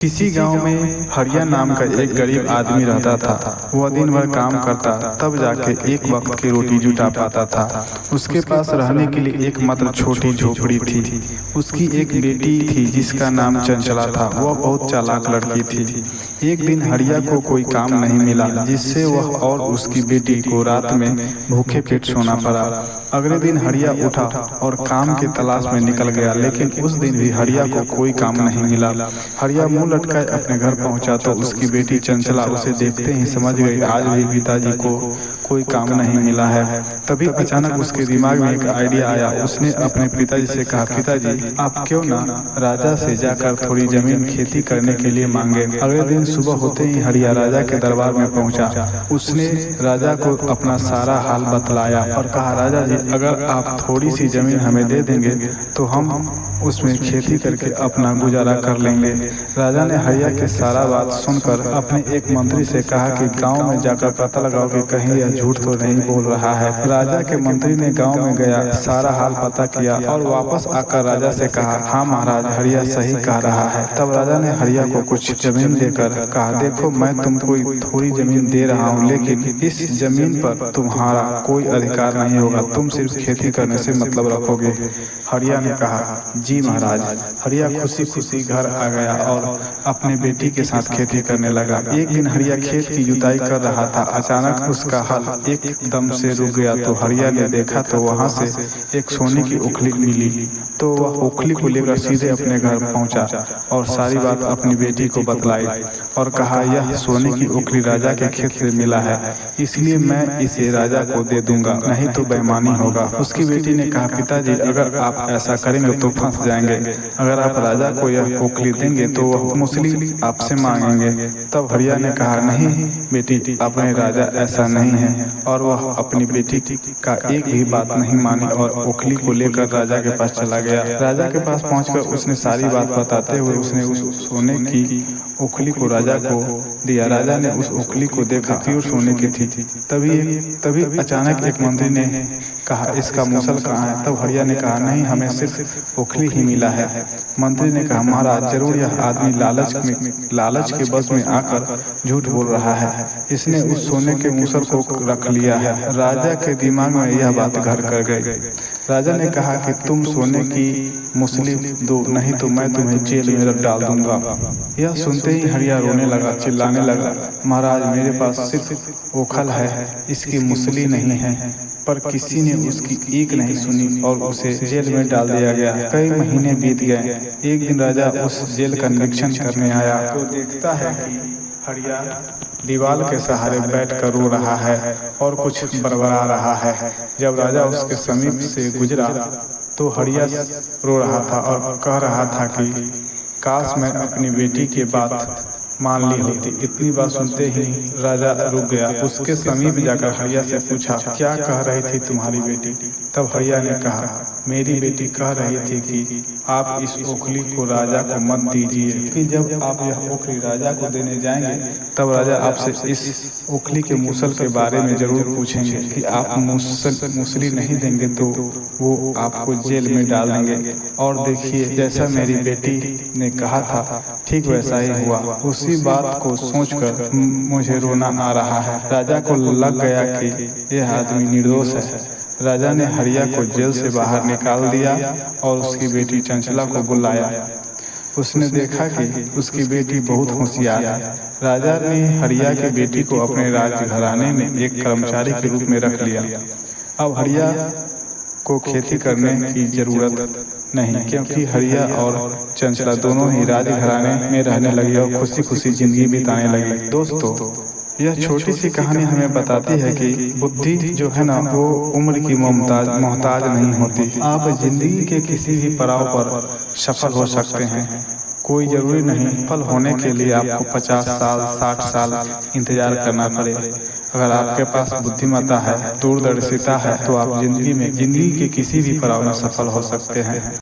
किसी गांव में हरिया नाम का एक गरीब आदमी रहता था। वह दिन भर काम करता तब जाके एक वक्त की रोटी जुटा पाता था। उसके पास रहने के लिए एक मात्र छोटी झोपड़ी थी। उसकी एक बेटी थी जिसका नाम चंचला था। वह बहुत चालाक लड़की थी। एक दिन हरिया को कोई काम नहीं मिला, जिससे वह और उसकी बेटी को रात में भूखे पेट सोना पड़ा। अगले दिन हरिया उठा और काम की तलाश में निकल गया, लेकिन उस दिन भी हरिया को कोई काम नहीं मिला। हरिया मुंह लटकाए अपने घर पहुंचा तो उसकी बेटी चंचला उसे देखते ही समझ गई आज भी पिताजी को कोई काम नहीं मिला है। तभी अचानक उसके दिमाग में एक आइडिया आया। उसने अपने पिताजी से कहा, पिताजी आप क्यों ना राजा से जाकर थोड़ी जमीन खेती करने के लिए मांगे। अगले दिन सुबह होते ही हरिया राजा के दरबार में पहुंचा। उसने राजा को अपना सारा हाल बतलाया और कहा, राजा जी अगर आप थोड़ी सी जमीन हमें दे देंगे तो हम उसमें खेती करके अपना गुजारा कर लेंगे। राजा ने हरिया की सारा बात सुनकर अपने एक मंत्री से कहा कि गांव में जाकर पता लगाओ कि कहीं यह झूठ तो नहीं बोल रहा है। राजा के मंत्री ने गांव में गया, सारा हाल पता किया और वापस आकर राजा से कहा, हाँ महाराज हरिया सही कह रहा है। तब राजा ने हरिया को कुछ जमीन देकर कहा, देखो मैं तुमको थोड़ी जमीन दे रहा हूँ, लेकिन इस जमीन पर तुम्हारा कोई अधिकार नहीं होगा, तुम सिर्फ खेती करने से मतलब रखोगे। हरिया ने कहा, जी महाराज। हरिया खुशी खुशी घर आ गया और अपने बेटी के साथ खेती करने लगा। एक दिन हरिया खेत की जुताई कर रहा था। अचानक उसका हल एकदम से रुक गया तो हरिया ने देखा तो वहां से एक सोने की ओखली मिली। तो वह ओखली को लेकर सीधे अपने घर पहुंचा और सारी बात अपनी बेटी को बतलाई और कहा, यह सोने की ओखली राजा के खेत से मिला है, इसलिए मैं इसे राजा को दे दूंगा, नहीं तो बेईमानी होगा। उसकी बेटी ने कहा, पिताजी अगर आप ऐसा करेंगे तो फंस जाएंगे। अगर आप राजा को यह ओखली देंगे तो वह मूसली आपसे मांगेंगे। तब हरिया ने कहा, नहीं बेटी अपने राजा ऐसा नहीं है। और वह अपनी बेटी का एक भी बात नहीं मानी और ओखली को लेकर राजा के पास चला गया। राजा के पास पहुंचकर उसने सारी बात बताते हुए उसने उस सोने की ओखली को राजा को दिया। राजा ने उस ओखली को देखा, प्योर सोने की थी। तभी अचानक एक मंत्री ने कहा, इसका मूसल कहाँ है। तब हरिया ने कहा, नहीं हमें सिर्फ ओखली ही मिला है। मंत्री ने कहा, महाराज जरूर यह आदमी लालच के बस में आकर झूठ बोल रहा है, इसने उस सोने के मूसल को रख लिया है। राजा के दिमाग में यह बात घर कर गई। राजा ने कहा कि तुम सोने की मूसली दो, नहीं तो मैं तुम्हें जेल में रख डाल दूंगा। यह सुनते ही हरिया रोने लगा, चिल्लाने लगा, महाराज मेरे पास सिर्फ ओखल है, इसकी मूसली नहीं है। पर किसी ने उसकी एक नहीं सुनी और उसे जेल में डाल दिया गया। कई महीने बीत गए। एक दिन राजा उस जेल का निरीक्षण करने आया तो देखता है कि हरिया दीवार के सहारे बैठकर रो रहा है और कुछ बड़बड़ा रहा है। जब राजा उसके समीप से गुजरा तो हरिया रो रहा था और कह रहा था कि काश मैं अपनी बेटी की बात मान ली होती। इतनी बात सुनते ही राजा रुक गया। उसके समीप जाकर हरिया से पूछा, क्या कह रही थी तुम्हारी बेटी। तब हरिया ने कहा, मेरी बेटी कह रही थी कि आप इस ओखली को राजा को मत दीजिए, कि जब आप यह ओखली राजा को देने जाएंगे तब राजा आपसे इस ओखली के मूसल के बारे में जरूर पूछेंगे कि आप मूसली नहीं देंगे तो वो आपको जेल में डाल देंगे। और देखिए जैसा मेरी बेटी ने कहा था ठीक वैसा ही हुआ। उसी बात को सोचकर मुझे रोना आ रहा है। राजा को लग गया कि यह आदमी निर्दोष है। राजा ने हरिया को जेल से बाहर निकाल दिया और उसकी बेटी चंचला को बुलाया। उसने देखा कि उसकी बेटी बहुत होशियार है। राजा ने हरिया की बेटी को अपने राजघराने में एक कर्मचारी के रूप में रख लिया। अब हरिया को खेती करने की जरूरत नहीं, क्योंकि हरिया और चंचला दोनों ही राजघराने में रहने लगी और खुशी खुशी जिंदगी बिताने लगी। दोस्तों यह छोटी सी कहानी हमें बताती है कि बुद्धि जो है ना वो उम्र की मोहताज नहीं होती। आप जिंदगी के किसी भी पड़ाव पर सफल हो सकते हैं। कोई जरूरी नहीं सफल होने के लिए आपको 50 साल 60 साल इंतजार करना पड़े। अगर आपके पास बुद्धिमत्ता है, दूरदर्शिता है तो आप जिंदगी के किसी भी पड़ाव में सफल हो सकते हैं।